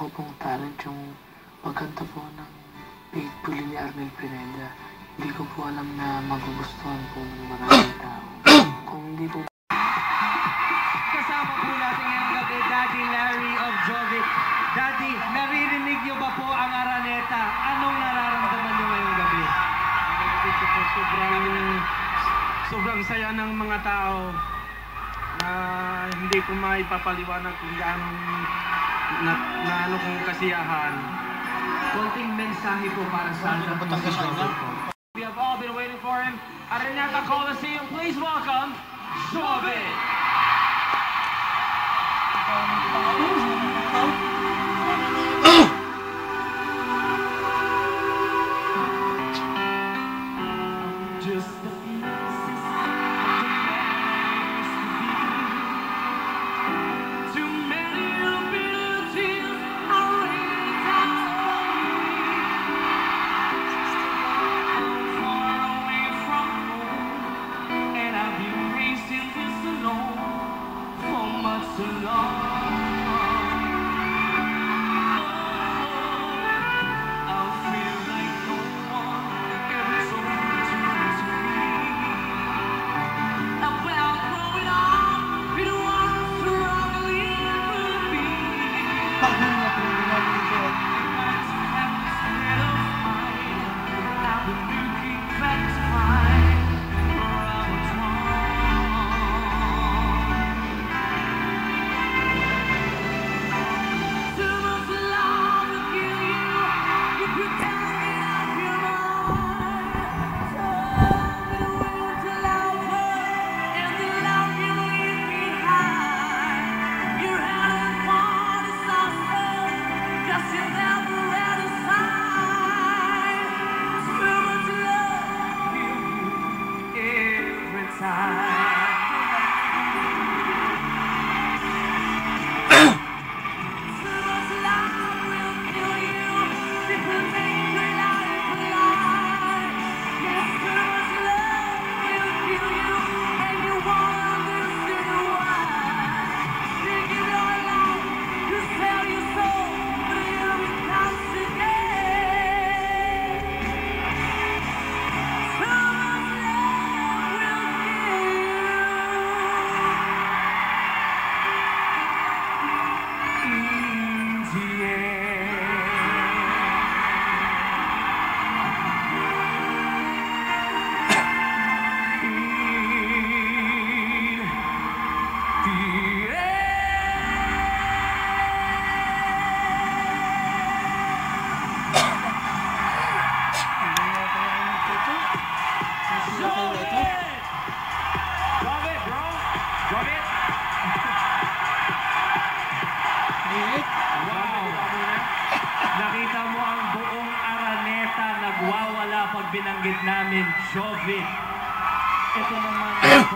ko pong talent yung pagkanta po ng Faithfully ni Arnel Pineda. Hindi ko po alam na magugustuhan po ng maraming tao. Kung hindi po... Kasama po natin ngayong gabi, Daddy Larry of Jovic. Daddy, naririnig niyo ba po ang Araneta? Anong nararamdaman niyo ngayong gabi? Sobrang saya ng mga tao na hindi ko maipapaliwanag kung gaano na ano kong kasiyahan. Konting mensahe po para sa Jovic po. We have all been waiting for him. Araneta Coliseum, please welcome Jovic! Just the pieces of the man used to be. Too many bitter tears are raining down on me. I'm far away from home, and I've been facing this alone for much too long. Nakita mo ang buong Araneta nagwawala pag binanggit namin Jovic. Ito naman